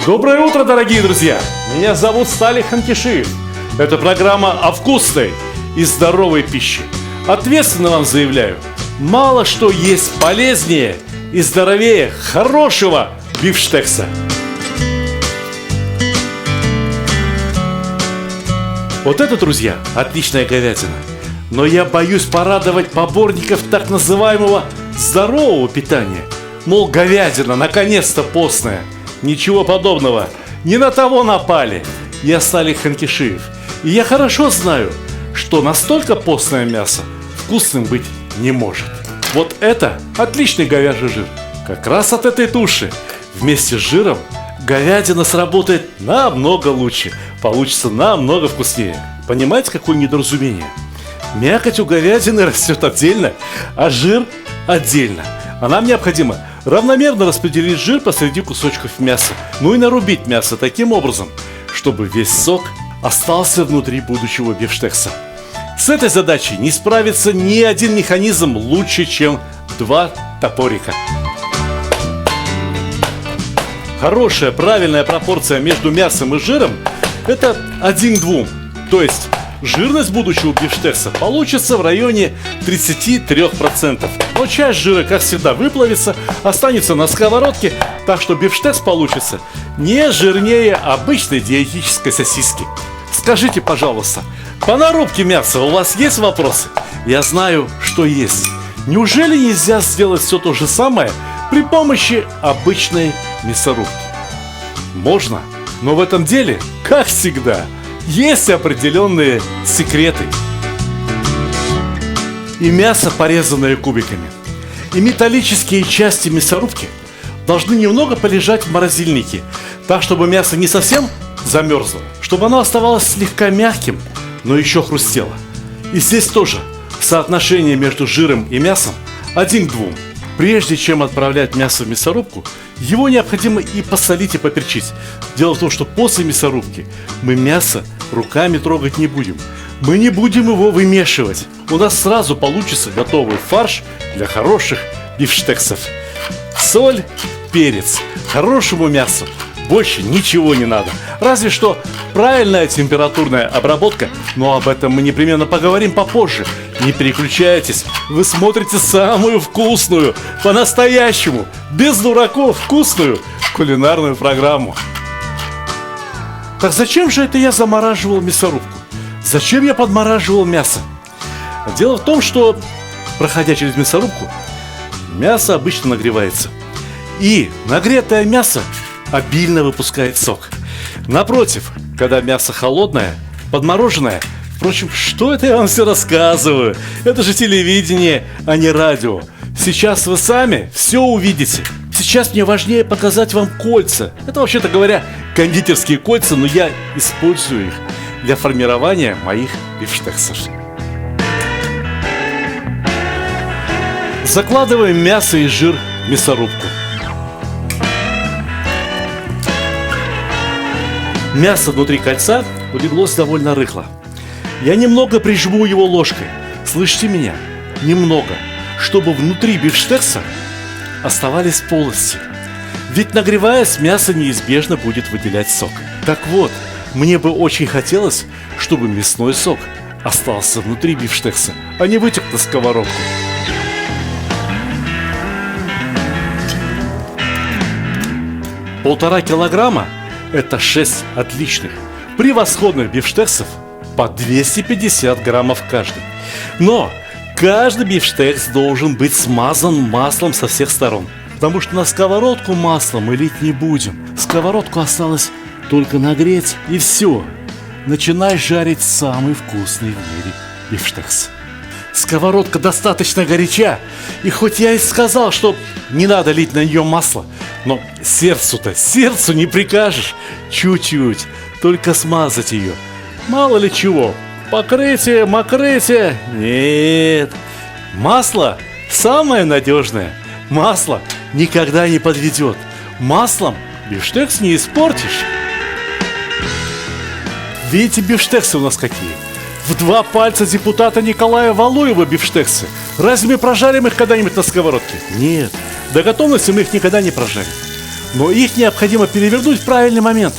Доброе утро, дорогие друзья! Меня зовут Сталих Ханкишиев. Это программа о вкусной и здоровой пище. Ответственно вам заявляю, мало что есть полезнее и здоровее хорошего бифштекса. Вот это, друзья, отличная говядина. Но я боюсь порадовать поборников так называемого здорового питания. Мол, говядина, наконец-то постная. Ничего подобного. Не на того напали. Я Сталих Ханкишиев. И я хорошо знаю, что настолько постное мясо вкусным быть не может. Вот это отличный говяжий жир. Как раз от этой туши вместе с жиром говядина сработает намного лучше. Получится намного вкуснее. Понимаете, какое недоразумение? Мякоть у говядины растет отдельно, а жир отдельно. А нам необходимо равномерно распределить жир посреди кусочков мяса. Ну и нарубить мясо таким образом, чтобы весь сок остался внутри будущего бифштекса. С этой задачей не справится ни один механизм лучше, чем 2 топорика. Хорошая, правильная пропорция между мясом и жиром – это 1 к 2. То есть жирность будущего бифштекса получится в районе 33%. Но часть жира, как всегда, выплавится, останется на сковородке, так что бифштекс получится не жирнее обычной диетической сосиски. Скажите, пожалуйста, по нарубке мяса у вас есть вопросы? Я знаю, что есть. Неужели нельзя сделать все то же самое при помощи обычной мясорубки? Можно, но в этом деле, как всегда, есть определенные секреты. И мясо, порезанное кубиками, и металлические части мясорубки должны немного полежать в морозильнике, так, чтобы мясо не совсем замерзло, чтобы оно оставалось слегка мягким, но еще хрустело. И здесь тоже соотношение между жиром и мясом 1 к 2. Прежде чем отправлять мясо в мясорубку, его необходимо и посолить, и поперчить. Дело в том, что после мясорубки мы мясо руками трогать не будем. Мы не будем его вымешивать. У нас сразу получится готовый фарш для хороших бифштексов. Соль, перец. Хорошему мясу больше ничего не надо. Разве что правильная температурная обработка. Но об этом мы непременно поговорим попозже. Не переключайтесь. Вы смотрите самую вкусную, по-настоящему, без дураков, вкусную кулинарную программу. Так зачем же это я замораживал мясорубку? Зачем я подмораживал мясо? Дело в том, что, проходя через мясорубку, мясо обычно нагревается. И нагретое мясо обильно выпускает сок. Напротив, когда мясо холодное, подмороженное, впрочем, что это я вам все рассказываю? Это же телевидение, а не радио. Сейчас вы сами все увидите. Сейчас мне важнее показать вам кольца. Это, вообще-то говоря, кондитерские кольца, но я использую их для формирования моих бифштексов. Закладываем мясо и жир в мясорубку. Мясо внутри кольца улеглось довольно рыхло. Я немного прижму его ложкой. Слышите меня? Немного. Чтобы внутри бифштекса оставались полости. Ведь нагреваясь, мясо неизбежно будет выделять сок. Так вот, мне бы очень хотелось, чтобы мясной сок остался внутри бифштекса, а не вытек на сковородку. Полтора килограмма – это 6 отличных, превосходных бифштексов по 250 граммов каждый. Но каждый бифштекс должен быть смазан маслом со всех сторон, потому что на сковородку масло мы лить не будем. Сковородку осталось только нагреть, и все. Начинай жарить самый вкусный в мире бифштекс. Сковородка достаточно горяча, и хоть я и сказал, что не надо лить на нее масло, но сердцу не прикажешь. Чуть-чуть, только смазать ее. Мало ли чего. Покрытие, мокрытие. Нет. Масло самое надежное. Масло никогда не подведет. Маслом бифштекс не испортишь. Видите, бифштексы у нас какие? В 2 пальца депутата Николая Валуева бифштексы. Разве мы прожарим их когда-нибудь на сковородке? Нет. До готовности мы их никогда не прожарим. Но их необходимо перевернуть в правильный момент.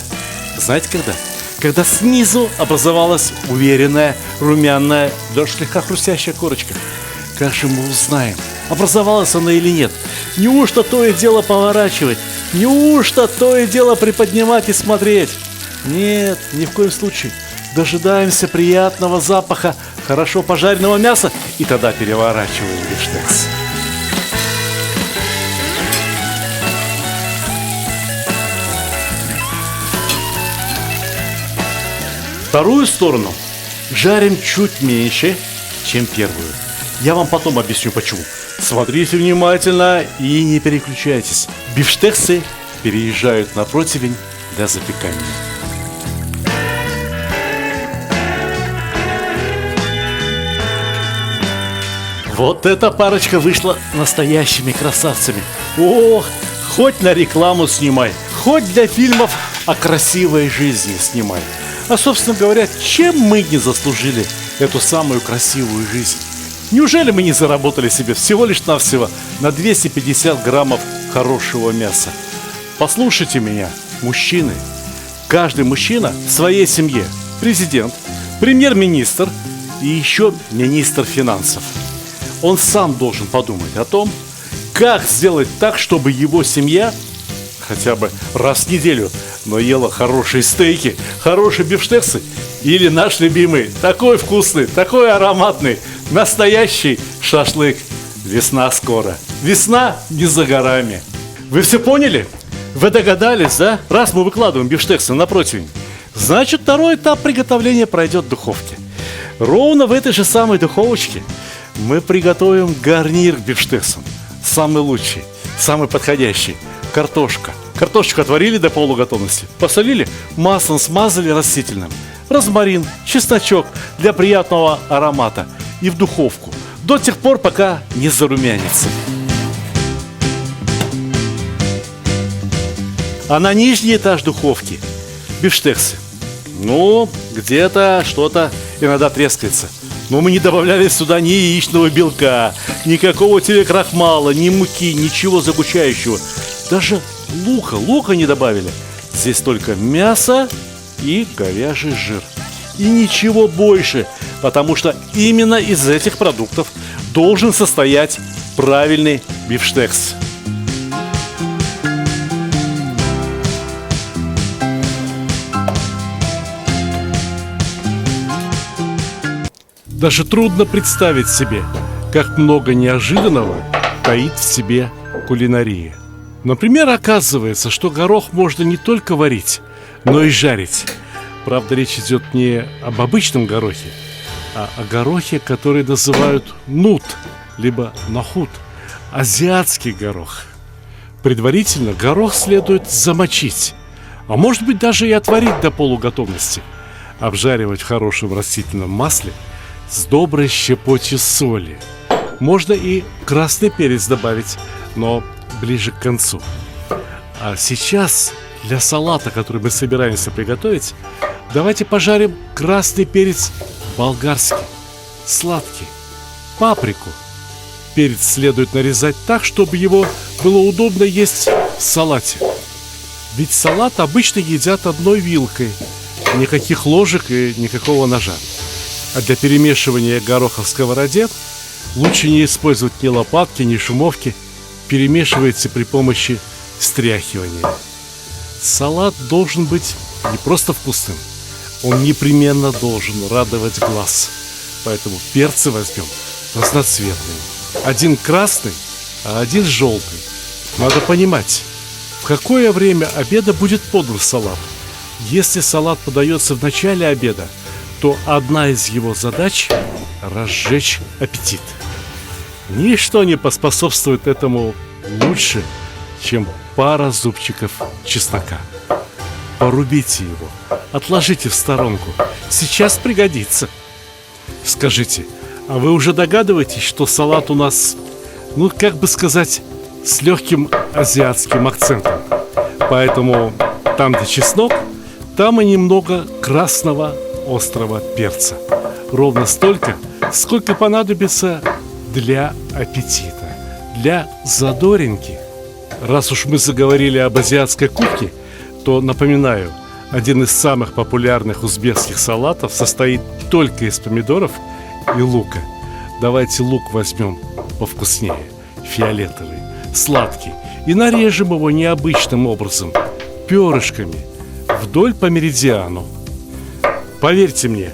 Знаете когда? Когда снизу образовалась уверенная, румяная, даже слегка хрустящая корочка. Как же мы узнаем, образовалась она или нет? Неужто то и дело поворачивать? Неужто то и дело приподнимать и смотреть? Нет, ни в коем случае. Дожидаемся приятного запаха хорошо пожаренного мяса и тогда переворачиваем бифштекс. Вторую сторону жарим чуть меньше, чем первую. Я вам потом объясню почему. Смотрите внимательно и не переключайтесь. Бифштексы переезжают на противень для запекания. Вот эта парочка вышла настоящими красавцами. Ох, хоть на рекламу снимай, хоть для фильмов о красивой жизни снимай. А, собственно говоря, чем мы не заслужили эту самую красивую жизнь? Неужели мы не заработали себе всего лишь навсего на 250 граммов хорошего мяса? Послушайте меня, мужчины. Каждый мужчина в своей семье президент, премьер-министр и еще министр финансов. Он сам должен подумать о том, как сделать так, чтобы его семья хотя бы раз в неделю, но ела хорошие стейки, хорошие бифштексы или наш любимый, такой вкусный, такой ароматный, настоящий шашлык. Весна скоро. Весна не за горами. Вы все поняли? Вы догадались, да? Раз мы выкладываем бифштексы на противень, значит, второй этап приготовления пройдет в духовке. Ровно в этой же самой духовочке мы приготовим гарнир к бифштексам. Самый лучший, самый подходящий. Картошка. Картошечку отварили до полуготовности, посолили, маслом смазали растительным. Розмарин, чесночок для приятного аромата и в духовку до тех пор, пока не зарумянится. А на нижний этаж духовки бифштексы. Ну, где-то что-то иногда трескается. Но мы не добавляли сюда ни яичного белка, никакого телекрахмала, ни муки, ничего загущающего. Даже лука не добавили. Здесь только мясо и говяжий жир. И ничего больше, потому что именно из этих продуктов должен состоять правильный бифштекс. Даже трудно представить себе, как много неожиданного таит в себе кулинария. Например, оказывается, что горох можно не только варить, но и жарить. Правда, речь идет не об обычном горохе, а о горохе, который называют нут, либо нахут, азиатский горох. Предварительно горох следует замочить, а может быть даже и отварить до полуготовности, обжаривать в хорошем растительном масле с доброй щепотью соли. Можно и красный перец добавить, но ближе к концу. А сейчас для салата, который мы собираемся приготовить, давайте пожарим красный перец болгарский, сладкий, паприку. Перец следует нарезать так, чтобы его было удобно есть в салате. Ведь салат обычно едят одной вилкой, никаких ложек и никакого ножа. А для перемешивания гороха в сковороде лучше не использовать ни лопатки, ни шумовки. Перемешивается при помощи стряхивания. Салат должен быть не просто вкусным, он непременно должен радовать глаз. Поэтому перцы возьмем разноцветные. Один красный, а один желтый. Надо понимать, в какое время обеда будет подан салат. Если салат подается в начале обеда, то одна из его задач – разжечь аппетит. Ничто не поспособствует этому лучше, чем пара зубчиков чеснока. Порубите его, отложите в сторонку. Сейчас пригодится. Скажите, а вы уже догадываетесь, что салат у нас, как бы сказать, с легким азиатским акцентом? Поэтому там, где чеснок, там и немного красного острого перца. Ровно столько, сколько понадобится для аппетита, для задоринки. Раз уж мы заговорили об азиатской кухне, то напоминаю, один из самых популярных узбекских салатов состоит только из помидоров и лука. Давайте лук возьмем повкуснее, фиолетовый, сладкий, и нарежем его необычным образом, перышками, вдоль по меридиану. Поверьте мне,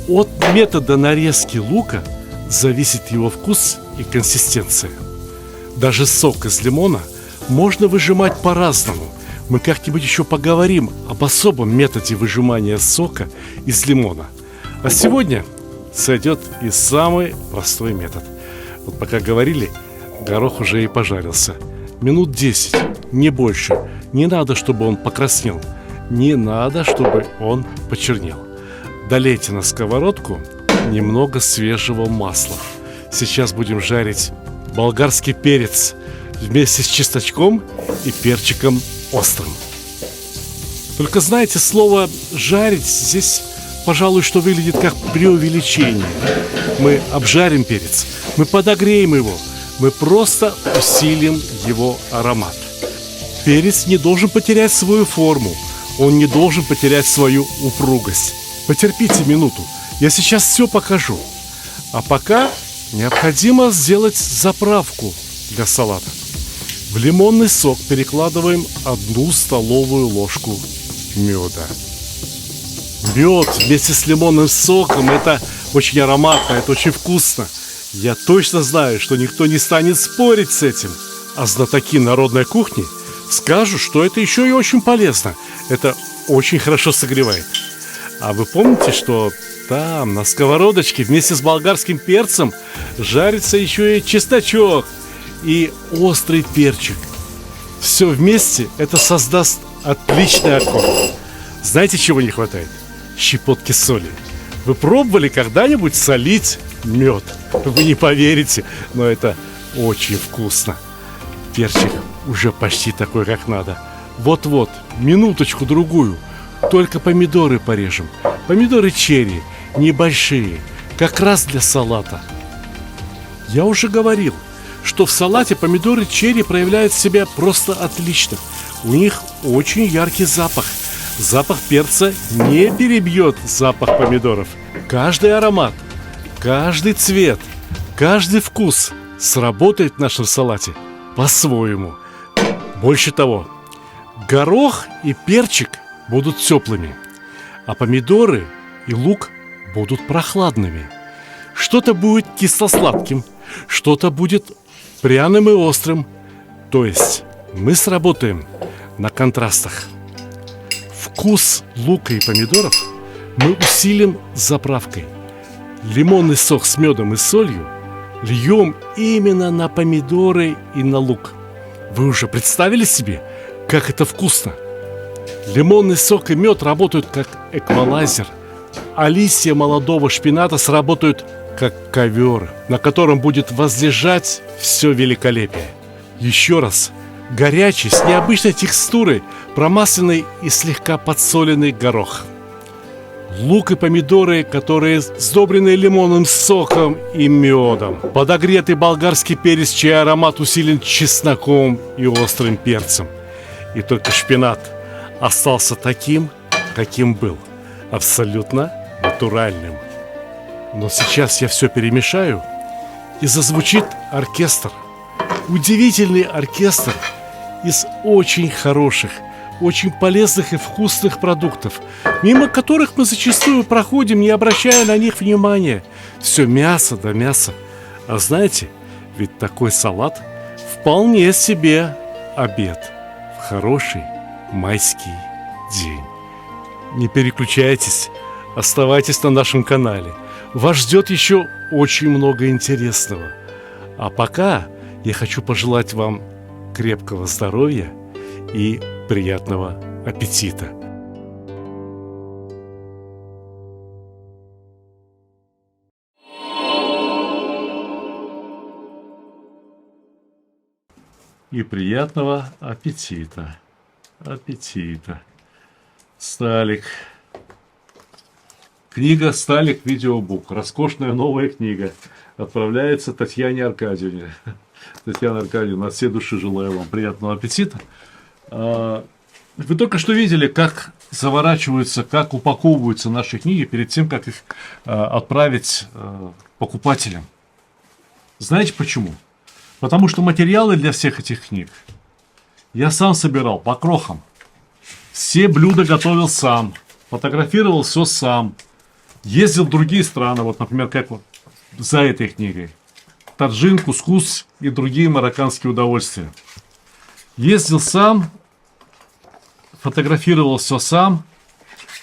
от метода нарезки лука зависит его вкус и консистенция. Даже сок из лимона можно выжимать по-разному. Мы как-нибудь еще поговорим об особом методе выжимания сока из лимона. А сегодня сойдет и самый простой метод. Вот пока говорили, горох уже и пожарился. Минут 10, не больше. Не надо, чтобы он покраснел. Не надо, чтобы он почернел. Долейте на сковородку немного свежего масла. Сейчас будем жарить болгарский перец вместе с чесночком и перчиком острым. Только знаете, слово «жарить» здесь, пожалуй, что выглядит как преувеличение. Мы обжарим перец, мы подогреем его, мы просто усилим его аромат. Перец не должен потерять свою форму, он не должен потерять свою упругость. Потерпите минуту, я сейчас все покажу. А пока необходимо сделать заправку для салата. В лимонный сок перекладываем 1 столовую ложку меда. Мед вместе с лимонным соком — это очень ароматно, это очень вкусно. Я точно знаю, что никто не станет спорить с этим. А знатоки народной кухни скажут, что это еще и очень полезно. Это очень хорошо согревает. А вы помните, что там, на сковородочке, вместе с болгарским перцем жарится еще и чесночок и острый перчик. Все вместе это создаст отличный аккорд. Знаете, чего не хватает? Щепотки соли. Вы пробовали когда-нибудь солить мед? Вы не поверите, но это очень вкусно. Перчик уже почти такой, как надо. Вот-вот, минуточку-другую. Только помидоры порежем. Помидоры черри, небольшие, как раз для салата. Я уже говорил, что в салате помидоры черри проявляют себя просто отлично. У них очень яркий запах. Запах перца не перебьет запах помидоров. Каждый аромат, каждый цвет, каждый вкус сработает в нашем салате по-своему. Больше того, горох и перчик будут теплыми, а помидоры и лук будут прохладными. Что-то будет кисло-сладким, что-то будет пряным и острым. То есть мы сработаем на контрастах. Вкус лука и помидоров мы усилим заправкой. Лимонный сок с медом и солью льем именно на помидоры и на лук. Вы уже представили себе, как это вкусно? Лимонный сок и мед работают как эквалайзер, а листья молодого шпината сработают как ковер, на котором будет возлежать все великолепие. Еще раз, горячий, с необычной текстурой, промасленный и слегка подсоленный горох. Лук и помидоры, которые сдобрены лимонным соком и медом. Подогретый болгарский перец, чей аромат усилен чесноком и острым перцем. И только шпинат остался таким, каким был. Абсолютно натуральным. Но сейчас я все перемешаю, и зазвучит оркестр. Удивительный оркестр из очень хороших, очень полезных и вкусных продуктов, мимо которых мы зачастую проходим, не обращая на них внимания. Все мясо да мясо. А знаете, ведь такой салат вполне себе обед в хороший майский день. Не переключайтесь, оставайтесь на нашем канале. Вас ждет еще очень много интересного. А пока я хочу пожелать вам крепкого здоровья и приятного аппетита. И приятного аппетита. Аппетита. Сталик. Книга «Сталик. Видеобук». Роскошная новая книга. Отправляется Татьяне Аркадьевне. Татьяна Аркадьевна, от всей души желаю вам приятного аппетита. Вы только что видели, как заворачиваются, как упаковываются наши книги перед тем, как их отправить покупателям. Знаете почему? Потому что материалы для всех этих книг я сам собирал по крохам. Все блюда готовил сам, фотографировал все сам. Ездил в другие страны, вот, например, как вот за этой книгой. Таджин, кускус и другие марокканские удовольствия. Ездил сам, фотографировал все сам,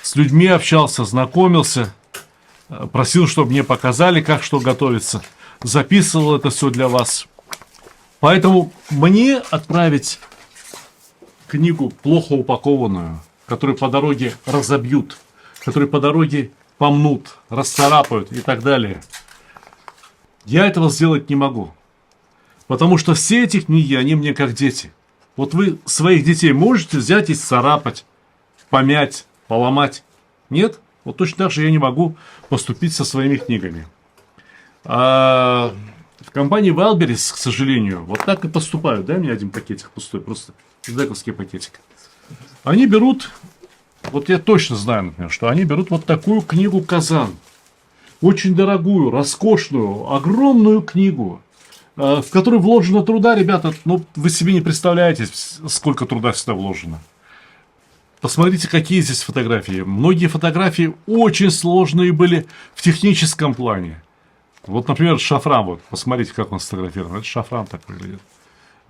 с людьми общался, знакомился, просил, чтобы мне показали, как что готовится. Записывал это все для вас. Поэтому мне отправить книгу плохо упакованную, которую по дороге разобьют, которую по дороге помнут, расцарапают и так далее, я этого сделать не могу. Потому что все эти книги, они мне как дети. Вот вы своих детей можете взять и царапать, помять, поломать? Нет? Вот точно так же я не могу поступить со своими книгами. А в компании Wildberries, к сожалению, вот так и поступают. Дай мне один пакетик пустой, просто дековский пакетик. Они берут, вот я точно знаю, например, что они берут вот такую книгу «Казан». Очень дорогую, роскошную, огромную книгу, в которую вложено труда, ребята, ну, вы себе не представляете, сколько труда сюда вложено. Посмотрите, какие здесь фотографии. Многие фотографии очень сложные были в техническом плане. Вот, например, шафран, вот, посмотрите, как он сфотографирован. Это шафран так выглядит.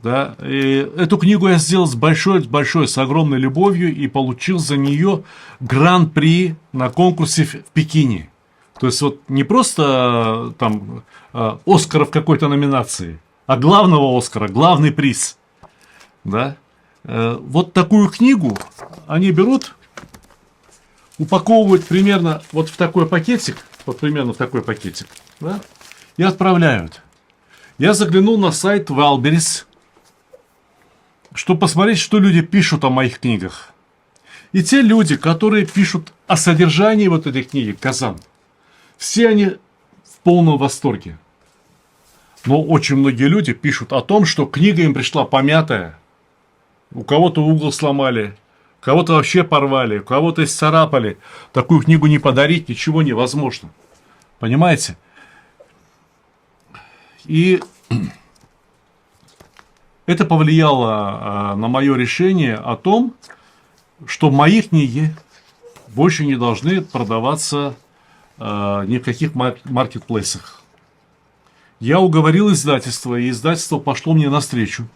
Да? И эту книгу я сделал с большой, с огромной любовью и получил за нее гран-при на конкурсе в Пекине. То есть, вот не просто там Оскара в какой-то номинации, а главного Оскара, главный приз. Да? Вот такую книгу они берут, упаковывают примерно вот в такой пакетик, вот примерно в такой пакетик, да, и отправляют. Я заглянул на сайт Wildberries, чтобы посмотреть, что люди пишут о моих книгах. И те люди, которые пишут о содержании вот этой книги «Казан», все они в полном восторге. Но очень многие люди пишут о том, что книга им пришла помятая. У кого-то угол сломали, кого-то вообще порвали, кого-то исцарапали. Такую книгу не подарить, ничего невозможно. Понимаете? И это повлияло на мое решение о том, что мои книги больше не должны продаваться ни в каких маркетплейсах. Я уговорил издательство, и издательство пошло мне навстречу,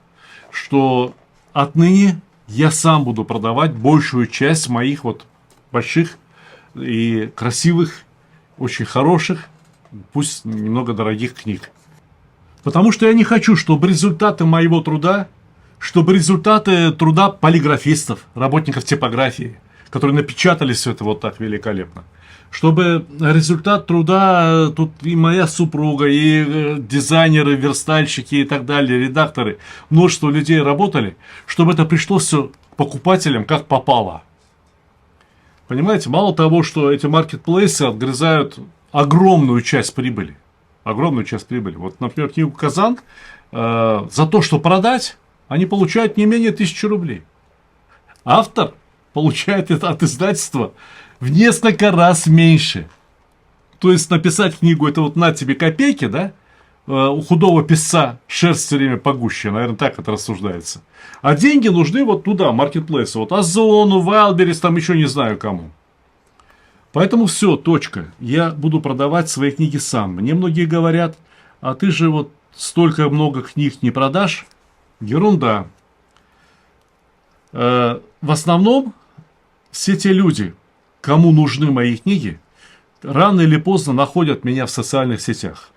что отныне я сам буду продавать большую часть моих вот больших и красивых, очень хороших, пусть немного дорогих книг. Потому что я не хочу, чтобы результаты моего труда, чтобы результаты труда полиграфистов, работников типографии, которые напечатали все это вот так великолепно, чтобы результат труда тут и моя супруга, и дизайнеры, верстальщики и так далее, редакторы, множество людей работали, чтобы это пришло все покупателям как попало. Понимаете, мало того, что эти маркетплейсы отгрызают огромную часть прибыли. Огромную часть прибыли. Вот, например, книгу «Казан» за то, что продать, они получают не менее 1000 рублей. Автор получает это от издательства в несколько раз меньше. То есть написать книгу, это вот на тебе копейки, да? У худого писца шерсть все время погуще, наверное, так это рассуждается. А деньги нужны вот туда, маркетплейсу, вот Озону, Wildberries, там еще не знаю кому. Поэтому все, точка. Я буду продавать свои книги сам. Мне многие говорят, а ты же вот столько много книг не продашь. Ерунда. В основном все те люди, кому нужны мои книги, рано или поздно находят меня в социальных сетях.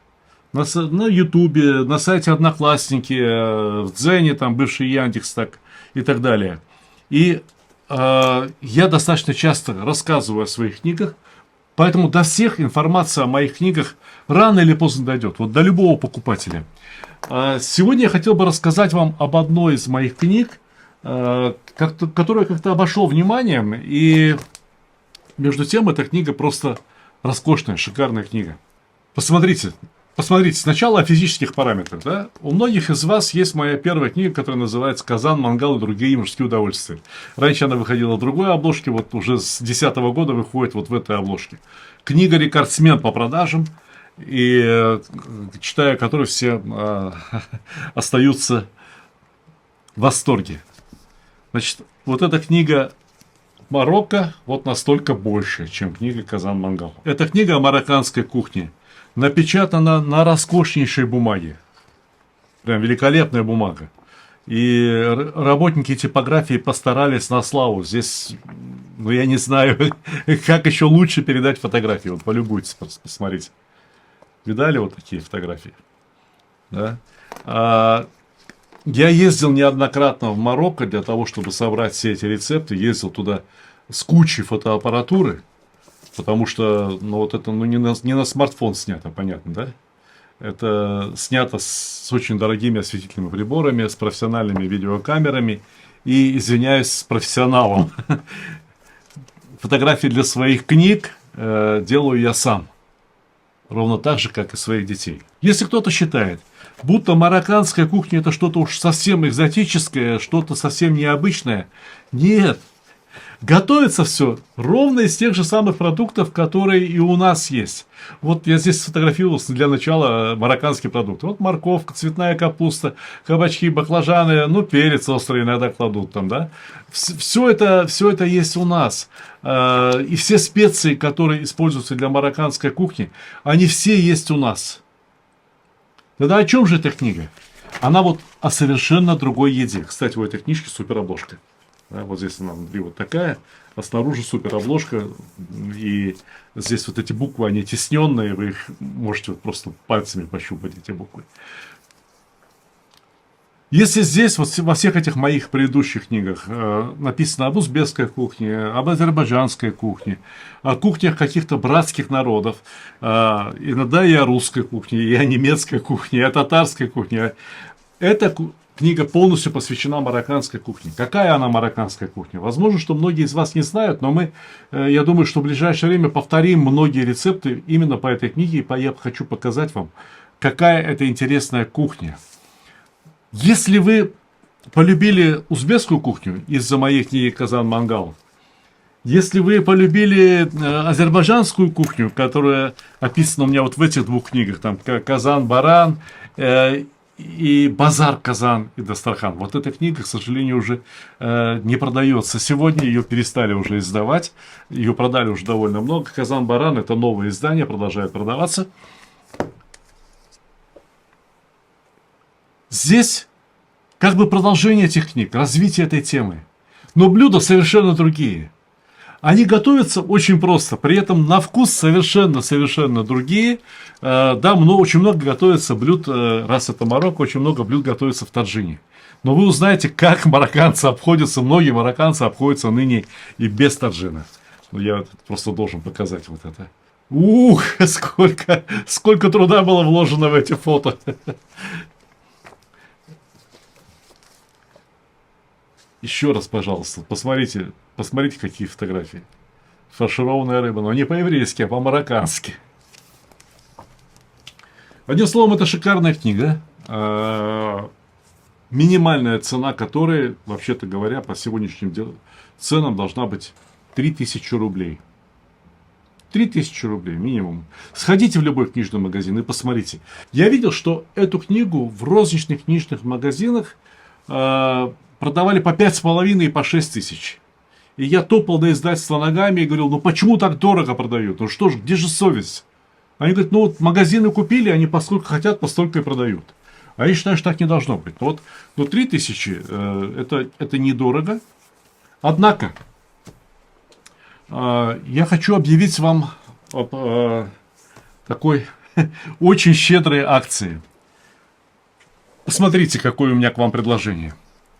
На Ютубе, на сайте Одноклассники, в Дзене, там бывший Яндекс и так далее. И я достаточно часто рассказываю о своих книгах, поэтому до всех информация о моих книгах рано или поздно дойдет, вот до любого покупателя. Сегодня я хотел бы рассказать вам об одной из моих книг, которую я как-то обошел вниманием, и между тем эта книга просто роскошная, шикарная книга. Посмотрите, посмотрите, сначала о физических параметрах. Да? У многих из вас есть моя первая книга, которая называется «Казан, мангал и другие мужские удовольствия». Раньше она выходила в другой обложке, вот уже с 2010 года выходит вот в этой обложке. Книга рекордсмен по продажам, и читая которую все остаются в восторге. Значит, вот эта книга «Марокко» вот настолько больше, чем книга «Казан, мангал». Это книга о марокканской кухне. Напечатана на роскошнейшей бумаге. Прям великолепная бумага. И работники типографии постарались на славу. Здесь, ну я не знаю, как еще лучше передать фотографии. Вот полюбуйтесь, посмотрите. Видали вот такие фотографии? Да? Я ездил неоднократно в Марокко для того, чтобы собрать все эти рецепты. Ездил туда с кучей фотоаппаратуры. Потому что, ну, вот это не на смартфон снято, понятно, да? Это снято с очень дорогими осветительными приборами, с профессиональными видеокамерами. И, извиняюсь, с профессионалом. Фотографии для своих книг делаю я сам. Ровно так же, как и своих детей. Если кто-то считает, будто марокканская кухня это что-то уж совсем экзотическое, что-то совсем необычное, нет. Готовится все ровно из тех же самых продуктов, которые и у нас есть. Вот я здесь сфотографировался для начала марокканские продукты. Вот морковка, цветная капуста, кабачки, баклажаны, ну перец острый иногда кладут там, да. Все это есть у нас. И все специи, которые используются для марокканской кухни, они все есть у нас. Тогда о чем же эта книга? Она вот о совершенно другой еде. Кстати, у этой книжки супер обложка. Да, вот здесь она внутри вот такая, а снаружи супер обложка. И здесь вот эти буквы, они тесненные, вы их можете вот просто пальцами пощупать, эти буквы. Если здесь, вот во всех этих моих предыдущих книгах написано об узбекской кухне, об азербайджанской кухне, о кухнях каких-то братских народов, иногда и о русской кухне, и о немецкой кухне, и о татарской кухне, эта книга полностью посвящена марокканской кухне. Какая она марокканская кухня? Возможно, что многие из вас не знают, но мы, я думаю, что в ближайшее время повторим многие рецепты именно по этой книге, и я хочу показать вам, какая это интересная кухня. Если вы полюбили узбекскую кухню из-за моей книги «Казан, мангал», если вы полюбили азербайджанскую кухню, которая описана у меня вот в этих двух книгах, там «Казан, баран», и «Базар, Казан и Дастархан». Вот эта книга, к сожалению, уже не продается. Сегодня ее перестали уже издавать. Ее продали уже довольно много. «Казан, баран» — это новое издание, продолжает продаваться. Здесь как бы продолжение этих книг, развитие этой темы. Но блюда совершенно другие. Они готовятся очень просто, при этом на вкус совершенно другие. Да, очень много готовится блюд, раз это Марокко, очень много блюд готовится в Таджине. Но вы узнаете, как марокканцы обходятся, многие марокканцы обходятся ныне и без таджина. Ну, я просто должен показать вот это. Ух, сколько труда было вложено в эти фото. Еще раз, пожалуйста, посмотрите, какие фотографии. Фаршированная рыба, но не по-еврейски, а по-мароккански. Одним словом, это шикарная книга. Минимальная цена которой, вообще-то говоря, по сегодняшним ценам должна быть 3000 рублей. 3000 рублей минимум. Сходите в любой книжный магазин и посмотрите. Я видел, что эту книгу в розничных книжных магазинах продавали по 5,5 и по 6 тысяч. И я топал до издательства ногами и говорил, ну почему так дорого продают? Ну что ж, где же совесть? Они говорят, ну вот магазины купили, они поскольку хотят, постолько и продают. А я считаю, что так не должно быть. Вот, ну 3000 это недорого. Однако, я хочу объявить вам об такой очень щедрой акции. Посмотрите, какое у меня к вам предложение.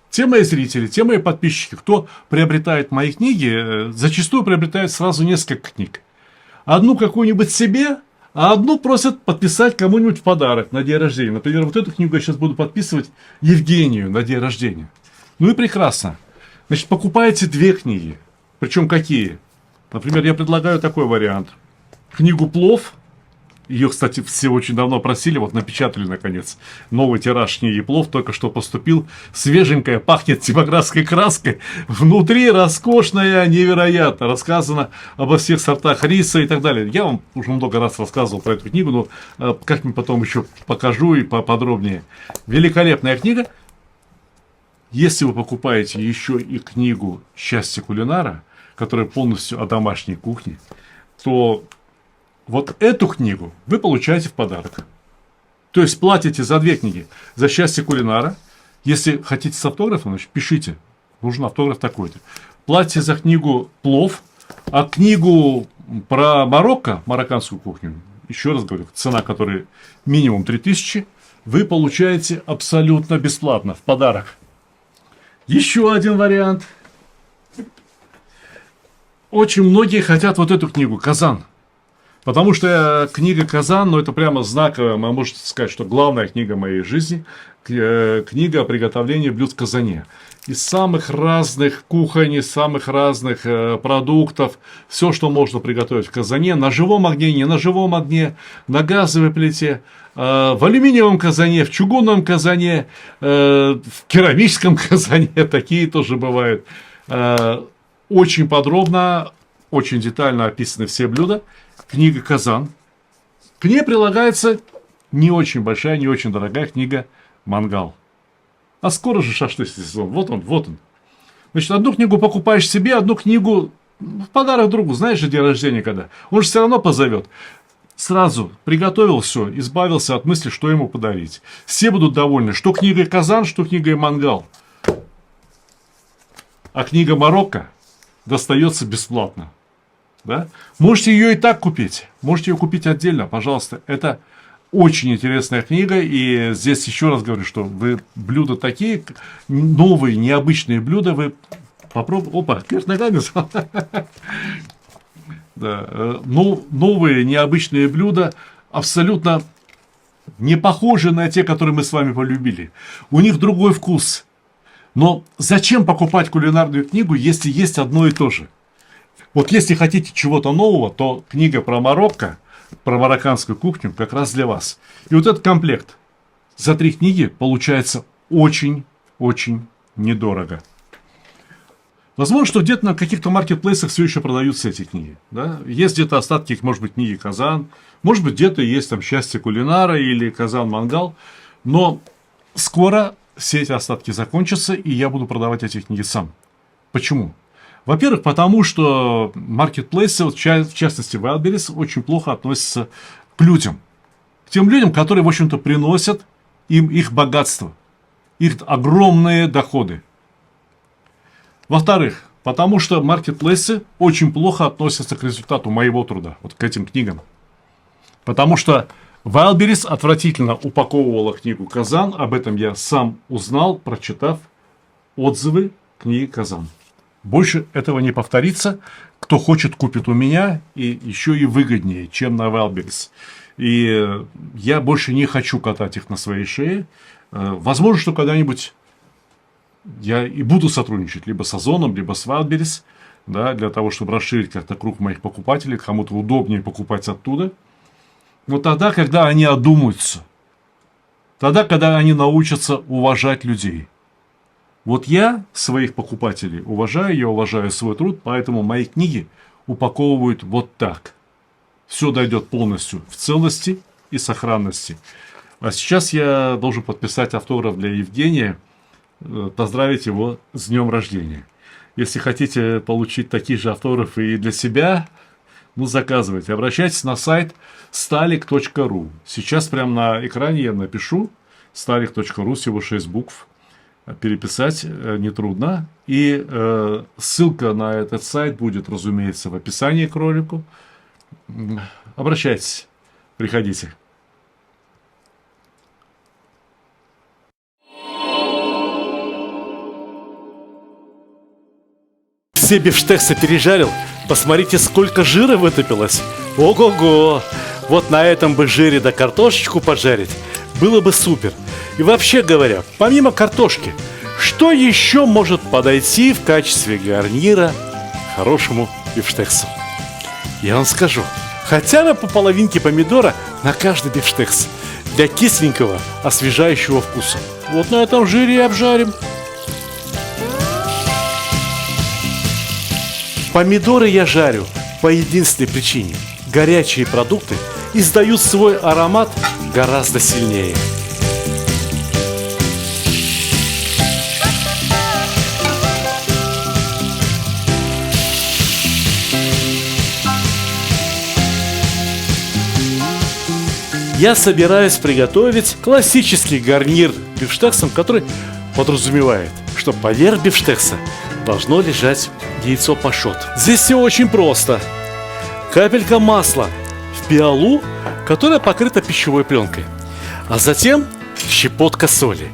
Те мои зрители, те мои подписчики, кто приобретает мои книги, зачастую приобретают сразу несколько книг. Одну какую-нибудь себе, а одну просят подписать кому-нибудь в подарок на день рождения. Например, вот эту книгу я сейчас буду подписывать Евгению на день рождения. Ну и прекрасно. Значит, покупаете 2 книги. Причем какие? Например, я предлагаю такой вариант. Книгу «Плов» Ее, кстати, все очень давно просили, вот напечатали, наконец, новый тираж книги «Плов», только что поступил, свеженькая, пахнет типографской краской, внутри роскошная, невероятно, рассказано обо всех сортах риса и так далее. Я вам уже много раз рассказывал про эту книгу, но как-нибудь потом еще покажу и поподробнее. Великолепная книга. Если вы покупаете еще и книгу «Счастье кулинара», которая полностью о домашней кухне, то вот эту книгу вы получаете в подарок. То есть платите за 2 книги. За «Счастье кулинара». Если хотите с автографом, значит, пишите. Нужен автограф такой-то. Платите за книгу «Плов». А книгу про Марокко, марокканскую кухню, еще раз говорю, цена которой минимум 3000, вы получаете абсолютно бесплатно в подарок. Еще один вариант. Очень многие хотят вот эту книгу «Казан». Потому что книга «Казан», ну это прямо знаковая, вы можете сказать, что главная книга моей жизни, книга о приготовлении блюд в казане. Из самых разных кухонь, из самых разных продуктов, все, что можно приготовить в казане, на живом огне, не на живом огне, на газовой плите, в алюминиевом казане, в чугунном казане, в керамическом казане, такие тоже бывают. Очень подробно, очень детально описаны все блюда. Книга «Казан». К ней прилагается не очень большая, не очень дорогая книга «Мангал». А скоро же шашлычный сезон. Вот он, вот он. Значит, одну книгу покупаешь себе, одну книгу в подарок другу. Знаешь же, день рождения когда. Он же все равно позовет. Сразу приготовил все, избавился от мысли, что ему подарить. Все будут довольны. Что книгой «Казан», что книгой «Мангал». А книга «Марокко» достается бесплатно. Да? Можете ее и так купить. Можете ее купить отдельно, пожалуйста. Это очень интересная книга. И здесь еще раз говорю, что вы блюда такие, новые, необычные блюда, вы попробуйте. Опа, вверх ногами. Да. Новые, необычные блюда абсолютно не похожи на те, которые мы с вами полюбили. У них другой вкус. Но зачем покупать кулинарную книгу, если есть одно и то же? Вот если хотите чего-то нового, то книга про Марокко, про марокканскую кухню как раз для вас. И вот этот комплект за 3 книги получается очень-очень недорого. Возможно, что где-то на каких-то маркетплейсах все еще продаются эти книги. Да? Есть где-то остатки, может быть, книги «Казан». Может быть, где-то есть там «Счастье кулинара» или «Казан Мангал». Но скоро все эти остатки закончатся, и я буду продавать эти книги сам. Почему? Во-первых, потому что маркетплейсы, в частности Wildberries, очень плохо относятся к людям. К тем людям, которые, в общем-то, приносят им их богатство, их огромные доходы. Во-вторых, потому что маркетплейсы очень плохо относятся к результату моего труда, вот к этим книгам. Потому что Wildberries отвратительно упаковывала книгу «Казан». Об этом я сам узнал, прочитав отзывы книги «Казан». Больше этого не повторится. Кто хочет, купит у меня, и еще и выгоднее, чем на Wildberries. И я больше не хочу катать их на своей шее. Возможно, что когда-нибудь я и буду сотрудничать либо с Озоном, либо с Wildberries, да, для того, чтобы расширить как-то круг моих покупателей, кому-то удобнее покупать оттуда. Но тогда, когда они одумаются, тогда, когда они научатся уважать людей. Вот я своих покупателей уважаю, я уважаю свой труд, поэтому мои книги упаковывают вот так. Все дойдет полностью в целости и сохранности. А сейчас я должен подписать автограф для Евгения, поздравить его с днем рождения. Если хотите получить такие же автографы и для себя, ну заказывайте. Обращайтесь на сайт stalik.ru. Сейчас прямо на экране я напишу stalik.ru, всего 6 букв. Переписать нетрудно. И ссылка на этот сайт будет, разумеется, в описании к ролику. Обращайтесь, приходите. Все бифштексы пережарил. Посмотрите, сколько жира вытопилось. Ого-го! Вот на этом бы жире да картошечку поджарить. Было бы супер. И вообще говоря, помимо картошки, что еще может подойти в качестве гарнира к хорошему бифштексу? Я вам скажу, Хотя бы по половинке помидора на каждый бифштекс для кисленького, освежающего вкуса. Вот на этом жире и обжарим. Помидоры я жарю по единственной причине. Горячие продукты издают свой аромат гораздо сильнее. Я собираюсь приготовить классический гарнир бифштексом, который подразумевает, что поверх бифштекса должно лежать яйцо пашот. Здесь все очень просто. Капелька масла в пиалу, которая покрыта пищевой пленкой. А затем щепотка соли.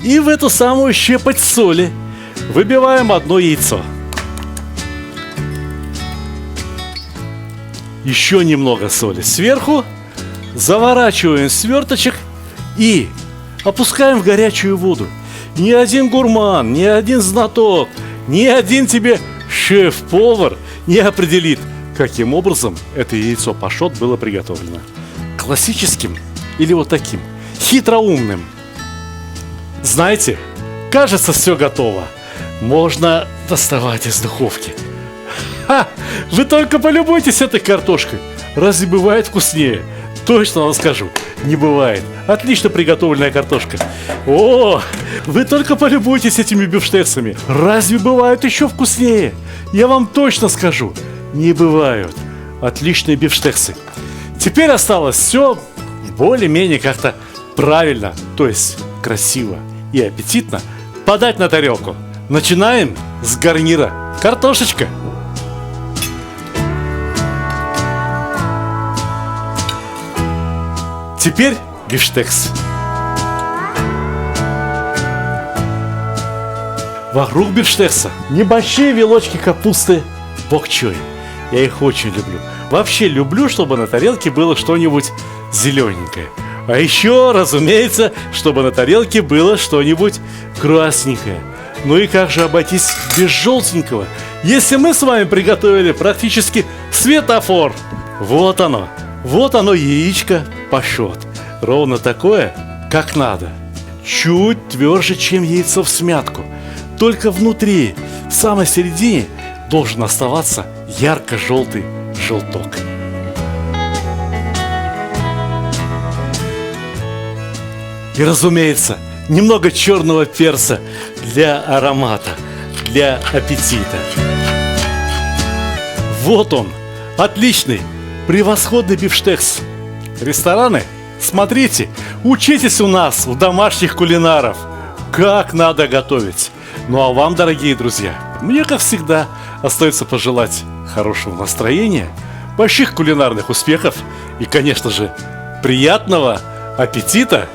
И в эту самую щепоть соли выбиваем одно яйцо. Еще немного соли сверху. Заворачиваем в сверточек и опускаем в горячую воду. Ни один гурман, ни один знаток, ни один тебе шеф-повар не определит, каким образом это яйцо пашот было приготовлено. Классическим или вот таким, хитроумным. Знаете, кажется, все готово. Можно доставать из духовки. Ха! Вы только полюбуйтесь этой картошкой. Разве бывает вкуснее? Точно вам скажу, не бывает. Отлично приготовленная картошка. О, вы только полюбуйтесь этими бифштексами. Разве бывают еще вкуснее? Я вам точно скажу, не бывают. Отличные бифштексы. Теперь осталось все более-менее как-то правильно, то есть красиво и аппетитно подать на тарелку. Начинаем с гарнира. Картошечка. Теперь бифштекс. Вокруг бифштекса небольшие вилочки капусты бок-чой. Я их очень люблю. Вообще люблю, чтобы на тарелке было что-нибудь зелененькое. А еще, разумеется, чтобы на тарелке было что-нибудь красненькое. Ну и как же обойтись без желтенького, если мы с вами приготовили практически светофор? Вот оно яичко пашот. Ровно такое, как надо. Чуть тверже, чем яйцо всмятку. Только внутри, в самой середине, должен оставаться ярко-желтый желток. И, разумеется, немного черного перца для аромата, для аппетита. Вот он, отличный, превосходный бифштекс. Рестораны, смотрите, учитесь у нас, у домашних кулинаров, как надо готовить. Ну а вам, дорогие друзья, мне, как всегда, остается пожелать хорошего настроения, больших кулинарных успехов и, конечно же, приятного аппетита!